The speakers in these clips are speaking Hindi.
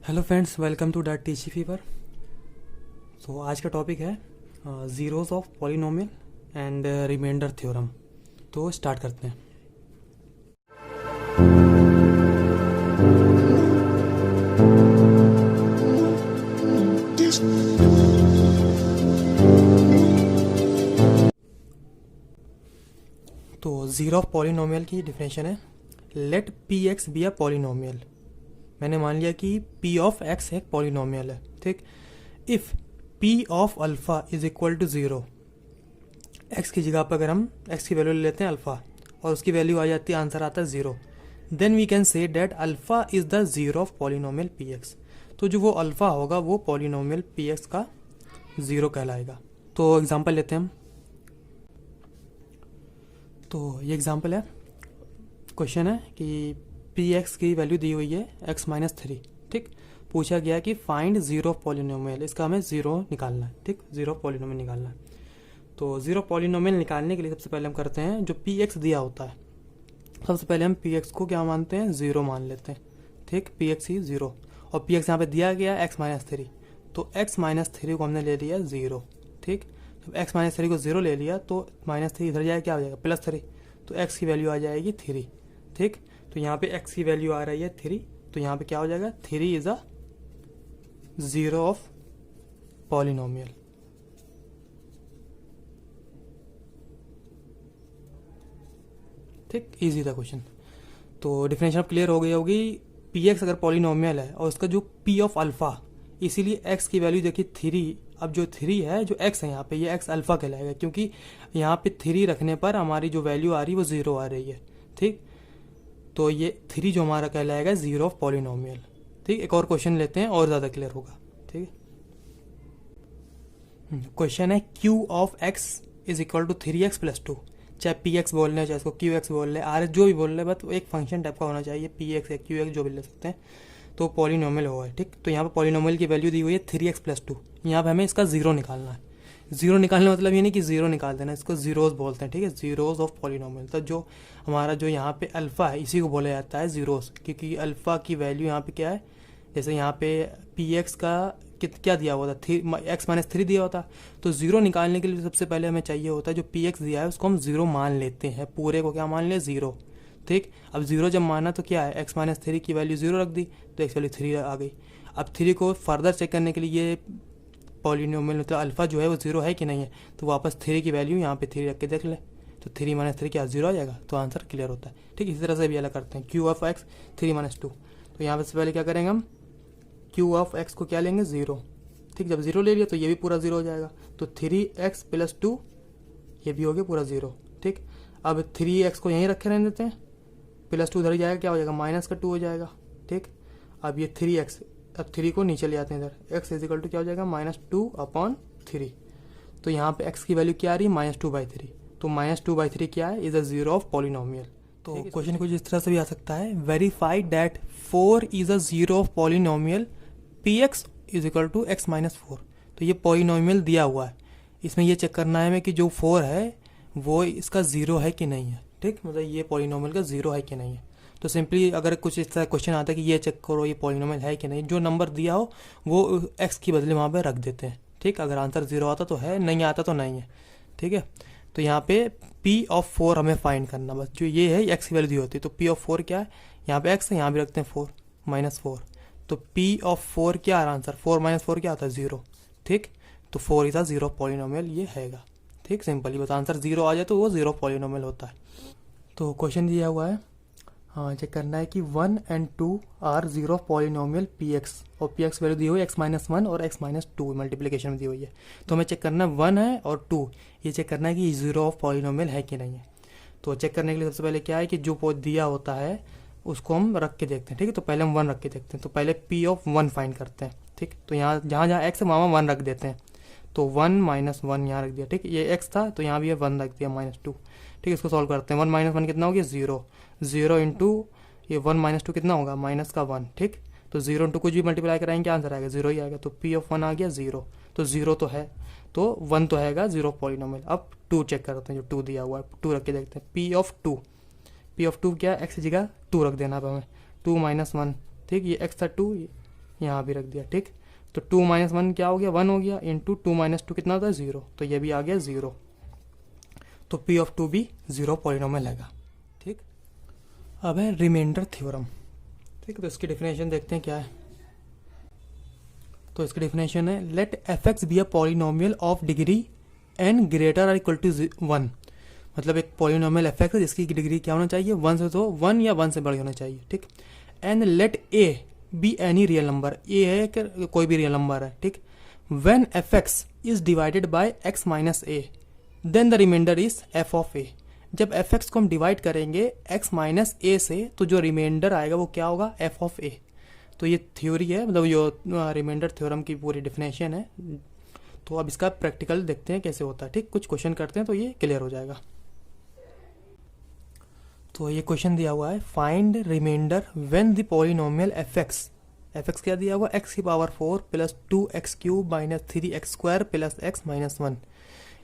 Hello friends, welcome to that teachy fever. तो आज का टॉपिक है zeros of polynomial and remainder theorem. तो स्टार्ट करते हैं। तो ज़ीरो ऑफ पॉलिनोमियल की डिफिनेशन है, let P X be a polynomial. मैंने मान लिया कि पी ऑफ एक्स एक पॉलिनोमियल है, ठीक। If P of alpha is equal to zero, X की जगह पर अगर हम एक्स की वैल्यू ले लेते हैं अल्फ़ा और उसकी वैल्यू आ जाती है, आंसर आता है zero, then we can say that alpha is the zero of polynomial p x. तो जो वो अल्फ़ा होगा वो पॉलिनोमियल पी एक्स का ज़ीरो कहलाएगा। तो एग्जांपल लेते हैं हम। तो ये एग्जांपल है, क्वेश्चन है कि पी एक्स की वैल्यू दी हुई है एक्स माइनस थ्री, ठीक। पूछा गया कि फाइंड ज़ीरो ऑफ पॉलिनोमियल, इसका हमें ज़ीरो निकालना है, ठीक, ज़ीरो ऑफ पॉलिनोमियल निकालना है। तो ज़ीरो पॉलिनोमियल निकालने के लिए सबसे पहले हम करते हैं, जो पी एक्स दिया होता है सबसे पहले हम पी एक्स को क्या मानते हैं, ज़ीरो मान लेते हैं, ठीक। पी एक्स ही ज़ीरो, और पी एक्स यहाँ पे दिया गया एक्स माइनस थ्री, तो एक्स माइनस थ्री को हमने ले लिया ज़ीरो, ठीक। जब एक्स माइनस थ्री को ज़ीरो ले लिया तो माइनस थ्री इधर जाएगा, क्या हो जाएगा, प्लस थ्री, तो एक्स की वैल्यू आ जाएगी थ्री, ठीक। तो यहाँ पे एक्स की वैल्यू आ रही है थ्री, तो यहाँ पे क्या हो जाएगा, three is a zero of polynomial. ठीक, इजी था क्वेश्चन। तो डिफिनेशन अब क्लियर हो गई होगी। पी एक्स अगर पॉलिनोमियल है और उसका जो पी ऑफ अल्फ़ा, इसीलिए एक्स की वैल्यू देखिए थ्री, अब जो थ्री है, जो एक्स है यहाँ पे, ये एक्स अल्फ़ा कहलाएगा, क्योंकि यहाँ पे थ्री रखने पर हमारी जो वैल्यू आ रही है वो ज़ीरो आ रही है, ठीक। तो ये थ्री जो हमारा कहलाएगा ज़ीरो ऑफ पॉलिनोमियल, ठीक। एक और क्वेश्चन लेते हैं और ज़्यादा क्लियर होगा, ठीक है। क्वेश्चन है q of x is equal to three x plus two. चाहे पी एक्स बोल रहे, चाहे इसको क्यू एक्स बोल रहे, आर एस जो भी बोल रहे, बस एक फंक्शन टाइप का होना चाहिए, पी एक्स या क्यू एक्स जो भी ले सकते हैं, तो पॉलिनोमियल होगा, ठीक। तो यहाँ पर पॉलिनोमियल की वैल्यू दी हुई है थ्री एक्स प्लस टू, यहाँ पर हमें इसका ज़ीरो निकालना है। ज़ीरो निकालने मतलब ये नहीं कि ज़ीरो निकाल देना, इसको ज़ीरोज़ बोलते हैं, ठीक है, ज़ीरोज़ ऑफ पॉलिनोमियल। तो जो हमारा जो यहाँ पे अल्फ़ा है इसी को बोला जाता है ज़ीरोज़, क्योंकि अल्फ़ा की वैल्यू यहाँ पे क्या है, जैसे यहाँ पे पी एक्स का क्या दिया हुआ था, थ्री एक्स माइनस थ्री दिया होता, तो ज़ीरो निकालने के लिए सबसे पहले हमें चाहिए होता है जो पी एक्स दिया है उसको हम ज़ीरो मान लेते हैं, पूरे को क्या मान लिया, ज़ीरो, ठीक। अब ज़ीरो जब माना तो क्या है, एक्स माइनस थ्री की वैल्यू ज़ीरो रख दी, तो एक्स वैल्यू थ्री आ गई। अब थ्री को फर्दर चेक करने के लिए ये पॉलिनोमियल मतलब अल्फ़ा जो है वो ज़ीरो है कि नहीं है, तो वापस थ्री की वैल्यू यहाँ पे थ्री रख के देख ले, तो थ्री माइनस थ्री क्या ज़ीरो आ जाएगा, तो आंसर क्लियर होता है, ठीक। इसी तरह से भी अलग करते हैं, Q of x three minus two, तो यहाँ पे से पहले क्या करेंगे हम, क्यू ऑफ एक्स को क्या लेंगे, ज़ीरो, ठीक। जब ज़ीरो ले लिया तो ये भी पूरा ज़ीरो हो जाएगा, तो थ्री एक्स प्लस टू ये भी हो गया पूरा ज़ीरो, ठीक। अब थ्री एक्स को यहीं रखे रहने देते हैं, प्लस टू इधर जाएगा, क्या हो जाएगा, माइनस का टू हो जाएगा, ठीक। अब ये थ्री एक्स, अब थ्री को नीचे ले आते हैं इधर, एक्स इजिकल टू क्या हो जाएगा, माइनस टू अपॉन थ्री, तो यहाँ पे एक्स की वैल्यू क्या आ रही है, माइनस टू बाई थ्री, तो माइनस टू बाई थ्री क्या है, is a zero of polynomial. तो क्वेश्चन कुछ इस तरह से भी आ सकता है, verify that four is a zero of polynomial p x is equal to x minus four. तो ये पॉलिनोमियल दिया हुआ है, इसमें ये चेक करना है हमें कि जो फोर है वो इसका ज़ीरो है कि नहीं है, ठीक, मतलब ये पॉलिनोमियल का ज़ीरो है कि नहीं है। तो सिंपली अगर कुछ इस तरह क्वेश्चन आता है कि ये चेक करो ये पॉलिनोमियल है कि नहीं, जो नंबर दिया हो वो एक्स की बदले वहाँ पे रख देते हैं, ठीक। अगर आंसर ज़ीरो आता तो है, नहीं आता तो नहीं है, ठीक है। तो यहाँ पे पी ऑफ फोर हमें फाइंड करना, बस जो ये है एक्स की वैल्यू दी होती है, तो पी ऑफ फोर क्या है, यहाँ पे एक्स है, यहाँ भी रखते हैं फोर माइनस फोर, तो पी ऑफ फोर क्या है आंसर, फोर माइनस फोर क्या आता है, ज़ीरो, ठीक। तो four is a zero polynomial ये हैगा, ठीक। सिंपली बस आंसर ज़ीरो आ जाए तो वो ज़ीरो पॉलिनोमियल होता है। तो क्वेश्चन दिया हुआ है, हाँ चेक करना है कि one and two are zero polynomial p x, और पी एक्स वैल्यू दी हुई है एक्स माइनस वन और एक्स माइनस टू मल्टीप्लीकेशन में दी हुई है, तो हमें चेक करना है वन है और टू, ये चेक करना है कि ज़ीरो ऑफ पॉलिनोमियल है कि नहीं है। तो चेक करने के लिए सबसे पहले क्या है कि जो दिया होता है उसको हम रख के देखते हैं, ठीक है। तो पहले हम वन रख के देखते हैं, तो पहले पी ऑफ वन फाइंड करते हैं, ठीक। तो यहाँ जहाँ जहाँ एक्स है वहाँ वन रख देते हैं, तो वन माइनस वन यहाँ रख दिया, ठीक। ये एक्स था तो यहाँ भी वन रख दिया माइनस टू, ठीक। इसको सॉल्व करते हैं, वन माइनस वन कितना हो गया, ज़ीरो, ज़ीरो इंटू ये वन माइनस टू कितना होगा, माइनस का वन, ठीक। तो जीरो इंटू कुछ भी मल्टीप्लाई कराएंगे क्या आंसर आएगा, जीरो ही आएगा, तो पी ऑफ वन आ गया ज़ीरो, तो ज़ीरो तो है, तो वन तो हैगा ज़ीरो पॉलिनोमियल। अब टू चेक करते हैं, जो टू दिया हुआ है टू रख के देखते हैं, p of two, p of two क्या, एक्स की जगह टू रख देना अब हमें, टू माइनस वन, ठीक। ये एक्स था टू, यहाँ भी रख दिया, ठीक। तो 2 माइनस 1 क्या हो गया, 1 हो गया, इंटू 2 माइनस 2 कितना होता है, 0, तो ये भी आ गया 0। तो P ऑफ 2 भी 0 पॉलिनोमियल है, ठीक। अब है रिमाइंडर थ्योरम, ठीक। तो इसकी डेफिनेशन देखते हैं क्या है। तो इसकी डेफिनेशन है let f x be a polynomial of degree n greater or equal to 1। मतलब एक पॉलिनोमियल एफ एक्स है जिसकी डिग्री क्या होना चाहिए, 1 से, तो 1 या 1 से बड़ी होना चाहिए, ठीक। And let a be any real number, a है कि कोई भी रियल नंबर है, ठीक। When f x is divided by x minus a then the remainder is f of a. जब एफ एक्स को हम डिवाइड करेंगे एक्स माइनस ए से तो जो रिमाइंडर आएगा वो क्या होगा, एफ ऑफ ए। तो ये थ्योरी है, मतलब जो रिमाइंडर थ्योरम की पूरी डेफिनेशन है। तो अब इसका प्रैक्टिकल देखते हैं कैसे होता है, ठीक। कुछ क्वेश्चन करते हैं तो ये क्लियर हो जाएगा। तो ये क्वेश्चन दिया हुआ है find remainder when the polynomial f x क्या दिया हुआ, एक्स की power 4 plus 2x³ minus 3x² plus x minus 1।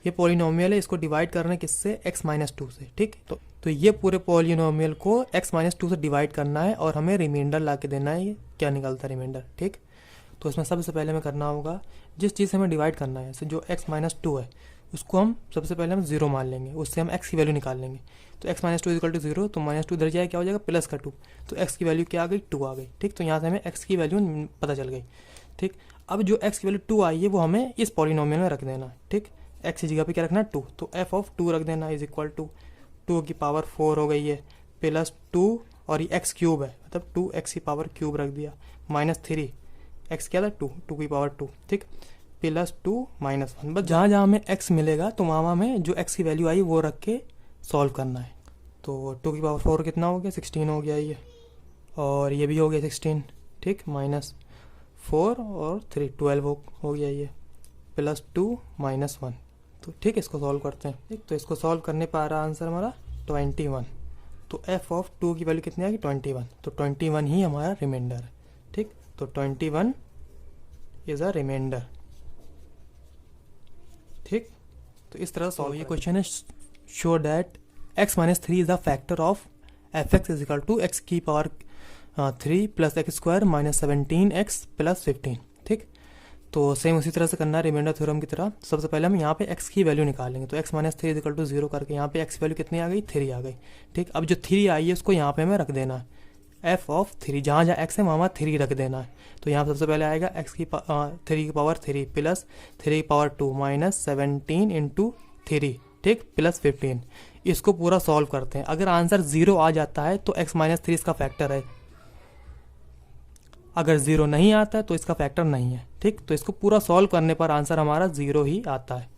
ये पॉलिनोमियल है, इसको डिवाइड करना है किससे, x माइनस 2 से, ठीक। तो ये पूरे पॉलिनोमियल को x माइनस 2 से डिवाइड करना है और हमें रिमाइंडर ला के देना है, ये क्या निकलता है रिमाइंडर, ठीक। तो इसमें सबसे पहले हमें करना होगा जिस चीज़ से हमें डिवाइड करना है, जैसे जो x माइनस 2 है उसको हम सबसे पहले हम 0 मान लेंगे, उससे हम x की वैल्यू निकाल लेंगे। तो x माइनस 2 इक्वल टू 0, तो माइनस 2 इधर जाए क्या हो जाएगा, प्लस का 2, तो x की वैल्यू क्या आ गई, 2 आ गई, ठीक। तो यहाँ से हमें x की वैल्यू पता चल गई, ठीक। अब जो x की वैल्यू 2 आई है वो हमें इस पॉलिनोमियल में रख देना, ठीक। x की जगह पे क्या रखना है, 2, तो f ऑफ 2 रख देना इज इक्वल टू 2 की पावर 4 हो गई है प्लस 2 और ये x³ है, मतलब 2x की पावर क्यूब रख दिया माइनस 3, x क्या था 2 की पावर 2, ठीक, प्लस 2 माइनस 1। बस जहाँ जहाँ हमें x मिलेगा तो वहाँ हमें जो x की वैल्यू आई वो रख के सॉल्व करना है। तो 2 की पावर 4 कितना हो गया, 16 हो गया ये, और ये भी हो गया 16, ठीक, माइनस 4 और 3 12 हो गया ये, प्लस 2 माइनस 1। तो ठीक, इसको सॉल्व करते हैं, ठीक। तो इसको सॉल्व करने पर आ रहा आंसर हमारा 21। तो f ऑफ 2 की वैल्यू कितनी आ गई, 21, तो 21 ही हमारा रिमाइंडर है, ठीक। तो 21 इज अ रिमाइंडर, ठीक। तो इस तरह सॉल्व ये क्वेश्चन है show that x minus 3 is the factor of f x is equal to x की power 3 plus x² minus 17x plus 15, ठीक। तो सेम उसी तरह से करना है रिमाइंडर थ्योरम की तरह। सबसे पहले हम यहाँ पे x की वैल्यू निकालेंगे, तो x minus 3 is equal to 0 करके यहाँ पे x वैल्यू कितनी आ गई, 3 आ गई, ठीक। अब जो 3 आई है उसको यहाँ पे हमें रख देना है, f ऑफ 3, जहाँ जहाँ x है वहाँ 3 रख देना है। तो यहाँ सबसे पहले आएगा x की 3 की पावर 3 प्लस 3 की पावर 2 माइनस 17 इंटू 3, ठीक, प्लस 15। इसको पूरा सॉल्व करते हैं। अगर आंसर 0 आ जाता है तो x माइनस 3 इसका फैक्टर है, अगर 0 नहीं आता है तो इसका फैक्टर नहीं है, ठीक। तो इसको पूरा सॉल्व करने पर आंसर हमारा 0 ही आता है,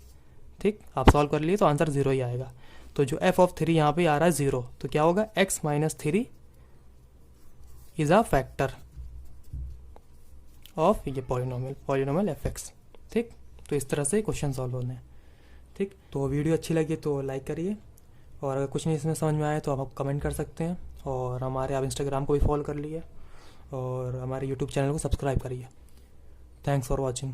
ठीक। आप सॉल्व कर लिए तो आंसर 0 ही आएगा। तो जो f ऑफ 3 यहाँ पे आ रहा है 0, तो क्या होगा, x minus 3 is a factor of ये पॉलिनोमियल एफ एक्स, ठीक। तो इस तरह से क्वेश्चन सॉल्व होने हैं, ठीक। तो वीडियो अच्छी लगी तो लाइक करिए, और अगर कुछ नहीं इसमें समझ में आए तो आप कमेंट कर सकते हैं, और हमारे आप इंस्टाग्राम को भी फॉलो कर लिए, और हमारे यूट्यूब चैनल को सब्सक्राइब करिए। Thanks for watching.